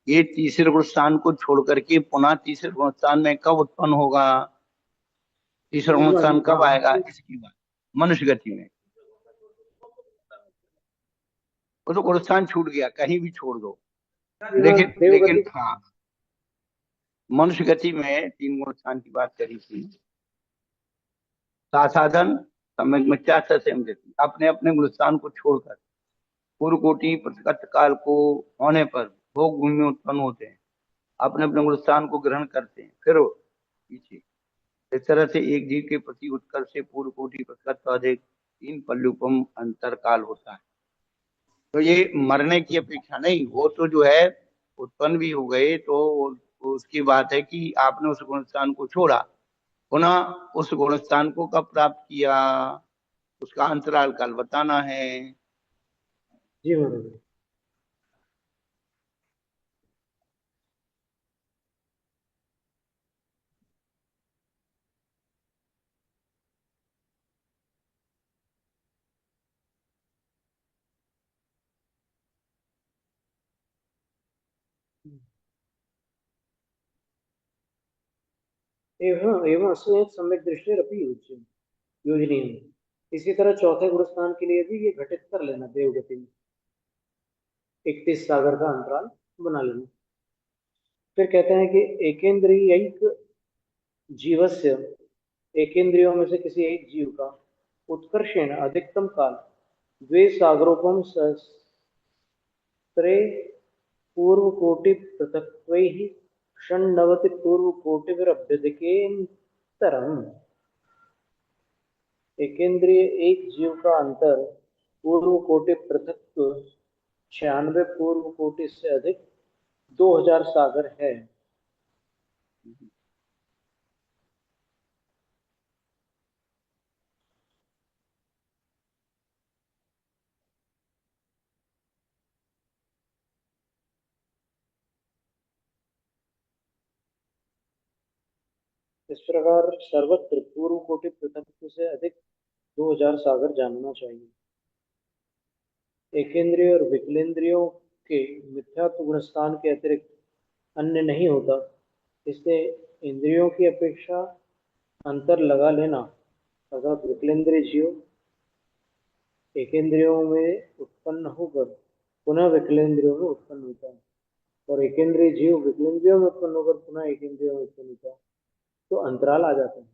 ये तीसरे गुणस्थान को छोड़ करके पुनः तीसरे गुणस्थान में कब उत्पन्न होगा, तीसरा गुणस्थान कब आएगा, इसकी बात। मनुष्य गति में वो तो गुणस्थान छूट गया, कहीं भी छोड़ दो, लेकिन हाँ, मनुष्य गति में 3 गुणस्थान की बात करी थी। साधन सम्यक मिथ्या गति, अपने अपने गुणस्थान को छोड़कर पूर्व कोटि प्रतिगत काल को होने पर भोग भूमि में उत्पन्न होते हैं, अपने अपने गुणस्थान को ग्रहण करते हैं, फिर पीछे। इस तरह से एक जीव के प्रति उत्कर्ष से पूर्व कोटि प्रतिगत अधिक 3 पल्युपम अंतर काल होता है। तो ये मरने की अपेक्षा नहीं, वो तो जो है उत्पन्न भी हो गए, तो उसकी बात है कि आपने उस गुणस्थान को छोड़ा, पुनः उस गुणस्थान को कब प्राप्त किया, उसका अंतराल काल बताना है। जी महाराज। एवं असंयत सम्यक दृष्टि रपी योजनीय। इसी तरह चौथे गुणस्थान के लिए भी ये घटित कर लेना देवगति में। 31 सागर का अंतराल बना लेना। फिर कहते हैं कि एकेंद्रियक जीवस्य, एकेंद्रियों में से किसी एक जीव का उत्कर्षेण अधिकतम काल द्वे सागरोपम सहस्रे पूर्वकोटि पृथक्त्वैः षण्णवति पूर्वकोटिभिरभ्यधिकेन्तरम्। एकेंद्रिय एक जीव का अंतर पूर्व कोटि पृथक्त्व 96 पूर्व कोटि से अधिक 2000 सागर है। इस प्रकार सर्वत्र पूर्व कोटि पृथक्त्व से अधिक 2000 सागर जानना चाहिए। एकेंद्रिय और विकलेंद्रियों के मिथ्यात्व गुणस्थान के अतिरिक्त अन्य नहीं होता, इसलिए इंद्रियों की अपेक्षा अंतर लगा लेना अर्थात विकलेंद्रिय जीव एकेंद्रियों में उत्पन्न होकर पुनः विकलेंद्रियों में उत्पन्न होता है और एकेंद्रिय जीव विकलेंद्रियों में उत्पन्न होकर पुनः एकेंद्रियों में उत्पन्न होता है, तो अंतराल आ जाता है।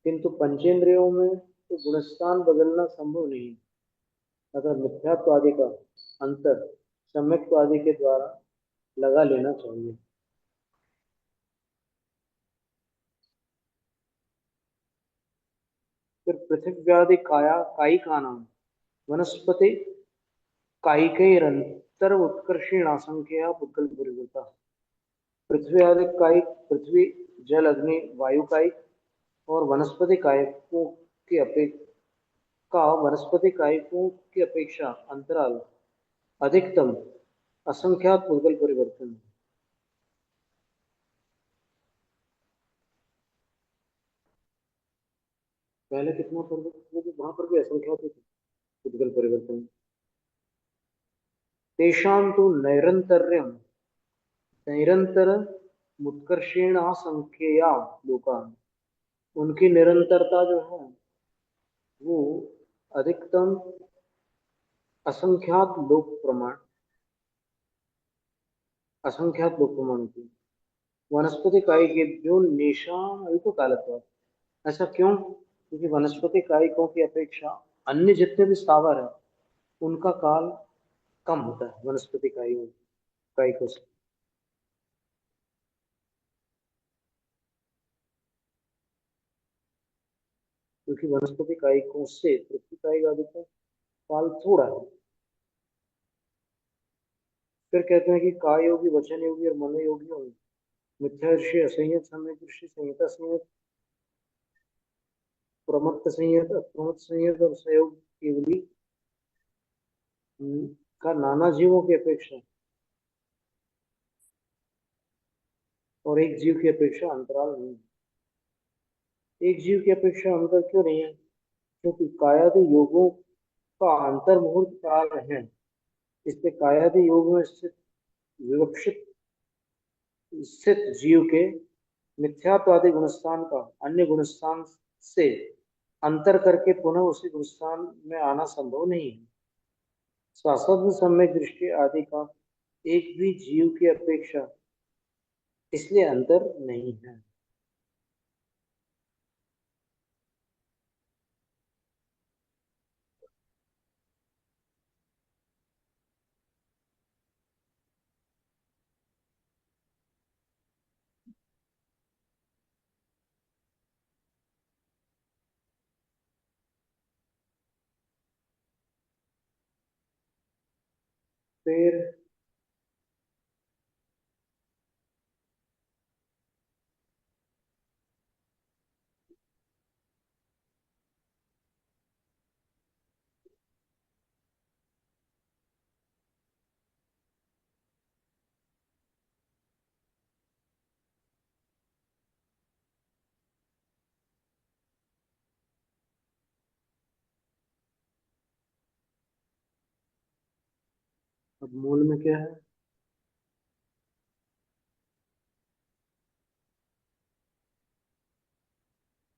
किंतु पंचेंद्रियों में तो गुणस्थान बदलना संभव नहीं, अतः मिथ्यात्व आदि का अंतर सम्यक्त्व आदि के द्वारा लगा लेना चाहिए। फिर पृथ्व्यादि कायिका नाम वनस्पति कायिकैरंतर उत्कर्षेण आसंख्या पुद्गल परिवृता। पृथ्वी आदि कायिक पृथ्वी जल अग्नि वायु कायिक और वनस्पति कायिकों की वनस्पति कायिकों की अपेक्षा अंतराल अधिकतम असंख्यात पुद्गल परिवर्तन है। पहले कितना परिवर्तन, वहां पर भी असंख्यात ही थे पुद्गल परिवर्तन। तेषां तु नैरंतर्यम नैरंतर मुत्कर्षेण असंख्यया लोका, उनकी निरंतरता जो है वो अधिकतम असंख्यात लोक प्रमाण होती है। वनस्पति कायिकेभ्यो नेषाम अल्पकालत्वात्, ऐसा क्यों? क्योंकि वनस्पति कायिकों की अपेक्षा अन्य जितने भी स्थावर है उनका काल कम होता है वनस्पति कायिकों से। क्योंकि वनस्पति कायिकों से पृथ्वी कायिक आदि का काल थोड़ा है। फिर कहते हैं कि काय योगी वचन योगी और मन योगी होंगे। मिथ्या दृष्टि असंयत सम्यक दृष्टि संहिता संयत प्रमत्त संयत अप्रमत्त संयत और सहयोग केवली का नाना जीवों की अपेक्षा और एक जीव की अपेक्षा अंतराल नहीं है। एक जीव की अपेक्षा अंतर क्यों नहीं है? क्योंकि कायादि योगों का अंतर मुहूर्त काल है, इसलिए कायादि योग में स्थित विवक्षित स्थित जीव के मिथ्यात्वादि गुणस्थान का अन्य गुणस्थान से अंतर करके पुनः उसी गुणस्थान में आना संभव नहीं है। शास्त्र सम्यक दृष्टि आदि का एक भी जीव की अपेक्षा इसलिए अंतर नहीं है। फिर अब मूल में क्या है?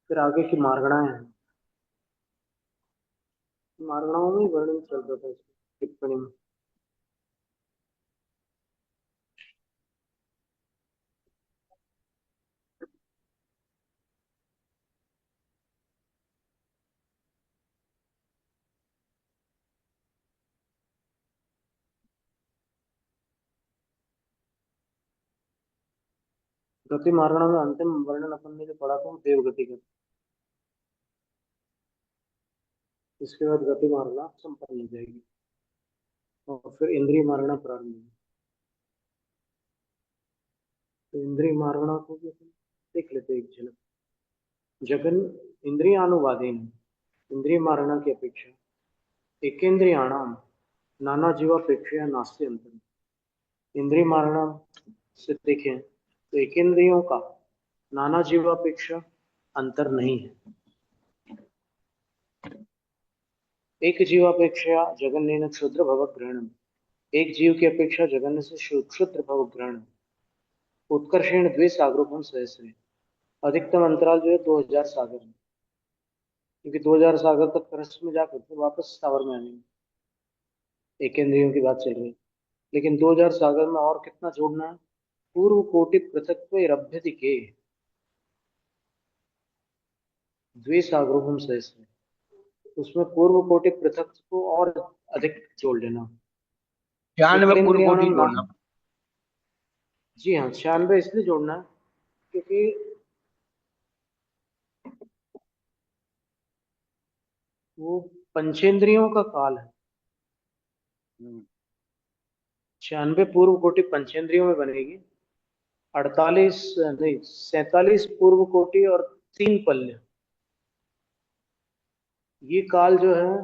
फिर आगे की मार्गणाएं हैं। मार्गणाओं में वर्णन चल रहा था इसमें टिप्पणी में। गति मारणा में अंतिम वर्णन अपन ने जो पढ़ा था वो देवगति का। इसके बाद गति मारणा संपन्न हो जाएगी और फिर इंद्रिय मारणा प्रारंभ होगी। तो इंद्रिय मारणा को भी अपन देख लेते हैं एक झलक। जगन इंद्रियानुवादेन इंद्रिय मारणा की अपेक्षा एकेन्द्रियाणाम नाना जीवापेक्षया नास्ति अंतर। इंद्रिय मारणा से देखें तो एकेंद्रियों का नाना जीवापेक्षा अंतर नहीं है। एक जीवापेक्षा जगन्येन क्षुद्र भवग्रहणम, एक जीव की अपेक्षा जगन्य से क्षुद्र भवग्रहण। उत्कर्षेण द्वे सागरोपम सहस्रे, अधिकतम अंतराल जो है 2000 सागर है, क्योंकि 2000 सागर तक क्रस्ट में जाकर फिर वापस सावर में आएंगे। एक इंद्रियों की बात चल रही है, लेकिन 2000 सागर में और कितना जोड़ना है? पूर्व कोटि पृथक्त्वे रभ्यति के द्वे सागरोपम सहस्रे, उसमें पूर्व कोटि पृथक को और अधिक जोड़ लेना। 96 पूर्व कोटि विक्लेन्द्रियाणम जोड़ना। नाम, जी हाँ 96 इसलिए जोड़ना है क्योंकि वो पंचेंद्रियों का काल है। 96 पूर्व कोटि पंचेंद्रियों में बनेगी, 48 नहीं 47 पूर्व कोटि और 3 पल्य, ये काल जो है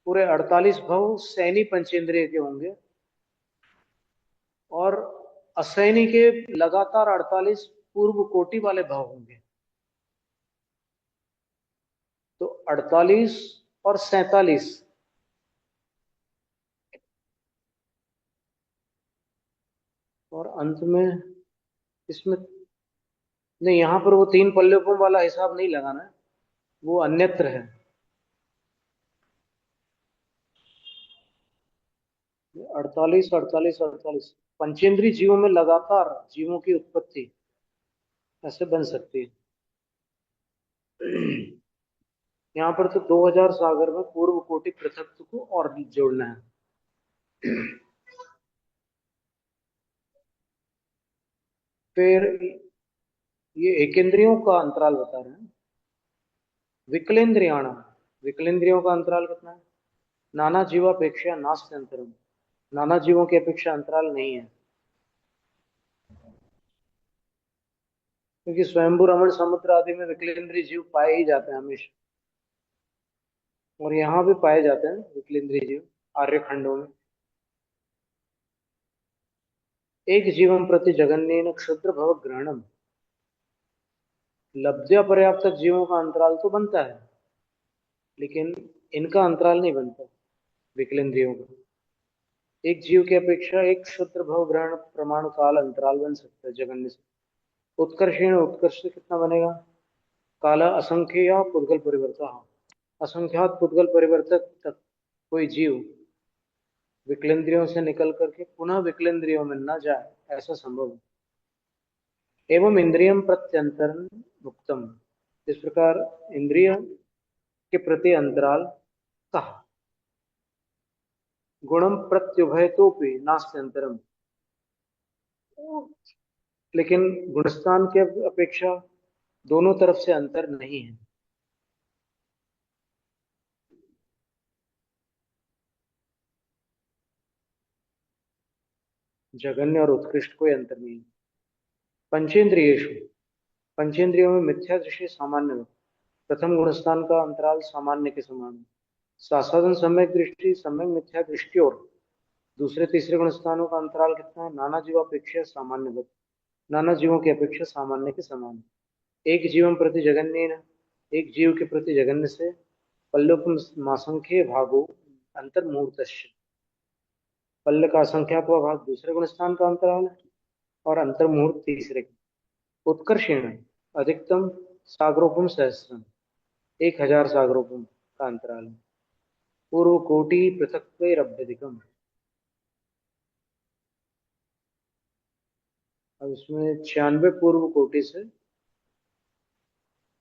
पूरे 48 भव सैनी पंचेंद्रिय के होंगे और असैनी के लगातार 48 पूर्व कोटि वाले भाव होंगे। तो 48 और 47, और अंत में इसमें नहीं, यहां पर वो 3 पल्यों वाला हिसाब नहीं लगाना है, वो अन्यत्र है। 48 48 48 पंचेंद्रीय जीवों में लगातार जीवों की उत्पत्ति ऐसे बन सकती है। यहाँ पर तो 2000 सागर में पूर्व कोटि पृथक्त्व को और जोड़ना है। फिर ये एकेंद्रियों का अंतराल बता रहे हैं। विकलेंद्रियाण, विकलेंद्रियों का अंतराल कितना है? नाना जीवापेक्षा नास्ति अंतरम, नाना जीवों की अपेक्षा अंतराल नहीं है, क्योंकि स्वयंभू रमण समुद्र आदि में विकलेंद्रीय जीव पाए ही जाते हैं हमेशा, और यहाँ भी पाए जाते हैं विकलेंद्रीय जीव आर्यखंडों में। एक जीवम प्रति जगन्येन क्षुद्र भव ग्रहणम, लब्ध्या पर्याप्त जीवों का अंतराल तो बनता है, लेकिन इनका अंतराल नहीं बनता विकलेंद्रियों का। एक जीव की अपेक्षा एक क्षुद्र भव ग्रहण प्रमाण काल अंतराल बन सकता है जगन्य से। उत्कर्षेण, उत्कर्ष से कितना बनेगा? काला असंख्य या पुद्गल परिवर्तक, असंख्यात पुद्गल परिवर्तक तक कोई जीव विकलेंद्रियों से निकल करके पुनः विकलेंद्रियों में न जाए, ऐसा संभव है। एवं इंद्रियम प्रत्यंतरन मुक्तम, इस प्रकार इंद्रिय के प्रति अंतराल कहा। गुणम प्रत्युभयतोपि नास्ति अंतरम, लेकिन गुणस्थान के अपेक्षा दोनों तरफ से अंतर नहीं है। जगन्य और उत्कृष्ट कोई अंतर नहीं है। पंचेंद्रियेषु, पंचेंद्रियों में मिथ्या दृष्टि सामान्य है। प्रथम गुणस्थान का अंतराल सामान्य के समान है। साधन सम्यक दृष्टि सम्यक मिथ्या दृष्टि और दूसरे तीसरे गुणस्थानों का अंतराल कितना है? नाना जीवापेक्षा सामान्य, नाना जीवों की अपेक्षा सामान्य के समान। एक जीवम प्रति जगन्य, एक जीव के प्रति जगन्य से पल्लवसंख्य भागो अंतर्मुहूर्त, पल्ल का असंख्यात्वा भाग दूसरे गुणस्थान का अंतराल है और अंतर्मुहूर्त तीसरे का। उत्कर्षेण अधिकतम सागरोपम सहस्रम, 1000 सागरोपम का अंतराल है। पूर्व कोटि पृथक्त्वैरभ्यधिकम, अब इसमें 96 पूर्व कोटि से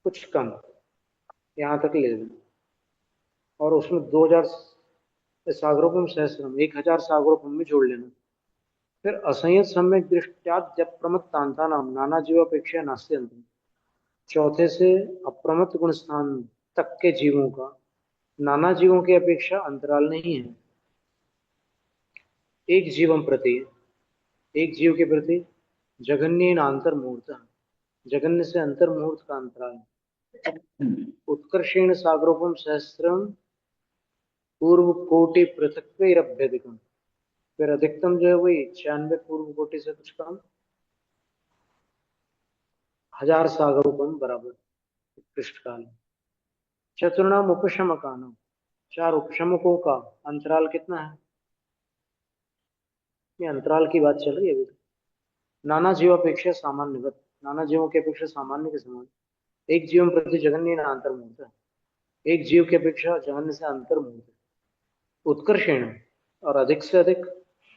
कुछ कम यहाँ तक ले लेना, और उसमें 2000 सागरोपम सहस्रम 1000 सागरोपम में जोड़ लेना। फिर असंयत सम्यक दृष्ट्याद्यप्रमत्तान्तानां नाना जीवापेक्षा नास्त्यंतम। चौथे से अप्रमत्त गुण स्थान तक के जीवों का नाना जीवों की अपेक्षा अंतराल नहीं है। एक जीवम प्रति, एक जीव के प्रति जघन्य अंतर्मुहूर्त, जघन्य से अंतर्मुहूर्त का अंतराल। उत्कर्षेण सागरोपम सहस्त्रम पूर्व कोटि पृथक्वैरभ्यधिकम। फिर अधिकतम जो है वही 96 पूर्व कोटि से कुछ कम, 1000 सागरोपम बराबर उत्कृष्ट काल। चतुर्णाम उपशम कानम, 4 उपशमकों का अंतराल कितना है? ये अंतराल की बात चल रही है अभी तो। नाना जीवापेक्षा सामान्यवत, नाना जीवों की अपेक्षा सामान्य के समान। एक जीव प्रति जघन्य अंतर्मुहूर्त, एक जीव की अपेक्षा जघन्य से अंतर्मुहूर्त। उत्कर्षेण, और अधिक से अधिक,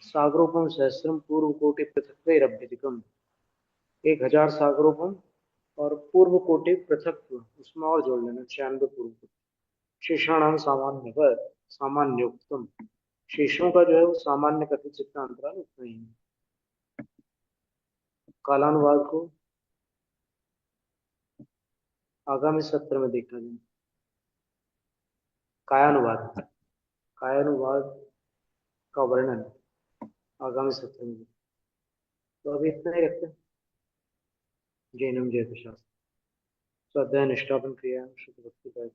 सागरोपम सहस्त्रम पूर्व कोटि पृथक्वैरभ्यधिकम, 1000 सागरोपम और पूर्व कोटि पृथक, उसमें और जोड़ लेना 96 पूर्व कोटि। शेषाणाम सामान्यवत सामान्योक्तम, शेषों का जो है वो सामान्य कथित जितना अंतराल उतना ही है। कालानुवाद को आगामी सत्र में देखा जाए। कायानुवाद, कायानुवाद का वर्णन आगामी सत्र में। तो अभी इतना ही रखते हैं। जैनम जयतशास्त्र स्वाध्याय निष्ठापन क्रिया शुद्ध भक्ति का।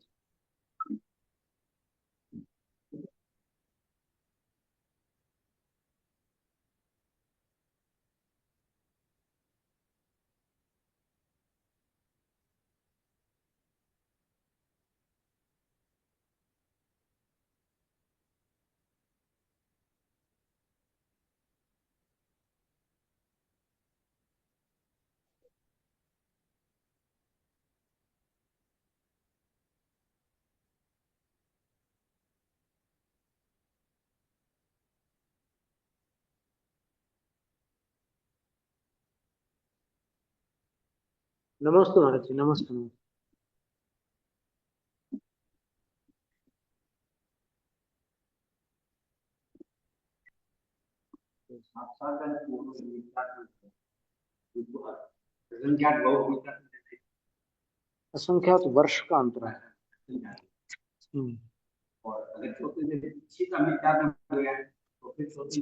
नमस्ते महाराज जी, नमस्ते नमस्ते। असंख्यात वर्ष का अंतर है। और अगर छोटे से 6 का भी 4 नंबर गया तो फिर छोटी